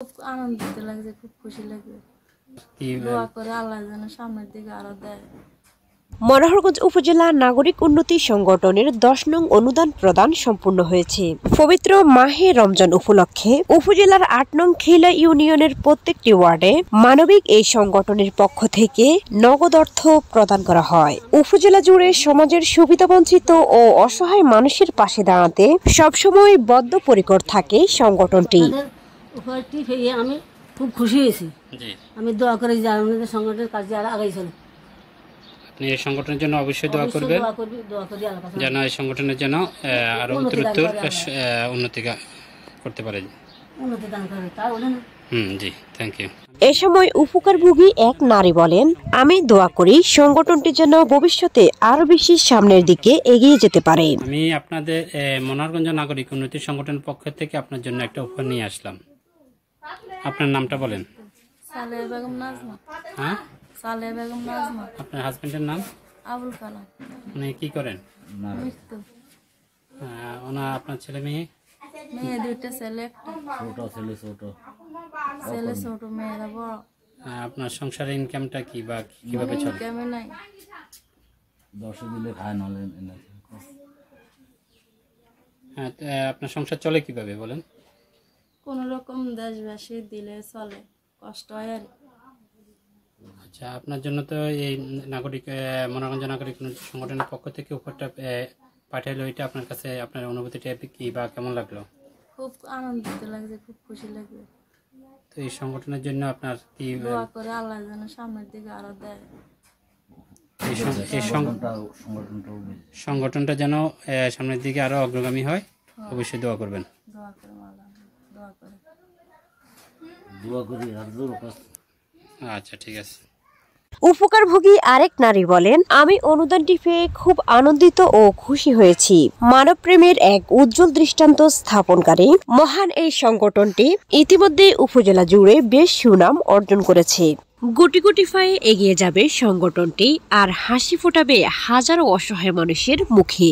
খুব আনন্দিত লাগছে, খুব খুশি লাগে। দোয়া করে আল্লাহ যেন সামনের দিকে আরো দেয়। মনোহরগঞ্জ উপজেলা নাগরিক উন্নতি সংগঠনের 10 নং অনুদান প্রদান সম্পূর্ণ হয়েছে। পবিত্র মাহে রমজান উপলক্ষে উপজেলার 8 নং খেলা ইউনিয়নের প্রত্যেকটি ওয়ার্ডে মানবিক এই সংগঠনের পক্ষ থেকে নগদ অর্থ প্রদান করা হয়। উপজেলা জুড়ে সমাজের সুবিধাবঞ্চিত ও অসহায় মানুষের পাশে দাঁড়াতে সবসময় বদ্ধপরিকর থাকে সংগঠনটি। আমি খুব খুশি হয়েছি। আমি দোয়া করি যে আমাদের সংগঠনের কাজে আরো আগাই চলে। আপনি এই সংগঠনের জন্য অবশ্যই দোয়া করবেন, যেন এই সংগঠনের জন্য আরো উত্তরোত্তর উন্নতি করতে পারে। জি, থ্যাংক ইউ। এ সময় উপকারভোগী এক নারী বলেন, আমি দোয়া করি সংগঠনটি যেন ভবিষ্যতে আরো বেশি সামনের দিকে এগিয়ে যেতে পারে। আমি আপনাদের মনোহরগঞ্জ নাগরিক উন্নতি সংগঠনের পক্ষ থেকে আপনার জন্য একটা উপহার নিয়ে আসলাম। আপনার নামটা বলেন। সালেহা বেগম নাজমা। হ্যাঁ, সালেহা বেগম নাজমা। আপনার হাজবেন্ডের নাম? আবুল কালাম। উনি কি করেন? মৃত্যু। ওনার আপনার ছেলে মেয়ে? মেয়ে দুইটা, ছেলে একটা। ছেলে ছোট, মেয়েরা বড়। আপনার সংসারের ইনকামটা কি বা কিভাবে চলে? ইনকামে নাই। 10 দিলে খায় নলে। হ্যাঁ, আপনার সংসার চলে কিভাবে বলেন? কোন রকম দেশবাসী দিলে চলে, কষ্ট হয় আর। আচ্ছা, আপনার জন্য তো এই নাগরিক মনোরঞ্জ নাগরিক সংগঠনের পক্ষ থেকে উপহারটা পাঠাইলো, এটা আপনার কাছে আপনার অনুভূতিটা কি বা কেমন লাগলো? খুব আনন্দিত লাগছে, খুব খুশি লাগে। তো এই সংগঠনের জন্য আপনার কি দোয়া করে আল্লাহ যেন সামনের দিকে আরো দেয়। এই সংগঠনটা যেন সামনের দিকে আরো অগ্রগামী হয়, অবশ্যই দোয়া করবেন। দোয়া করে আল্লাহ, দোয়া করি। আচ্ছা, ঠিক আছে। উপকারভোগী আরেক নারী বলেন, আমি অনুদানটি পেয়ে খুব আনন্দিত ও খুশি হয়েছি। মানবপ্রেমের এক উজ্জ্বল দৃষ্টান্ত স্থাপনকারী মহান এই সংগঠনটি ইতিমধ্যে উপজেলা জুড়ে বেশ সুনাম অর্জন করেছে। গুটি গুটি পায়ে এগিয়ে যাবে সংগঠনটি আর হাসি ফোটাবে হাজারো অসহায় মানুষের মুখে।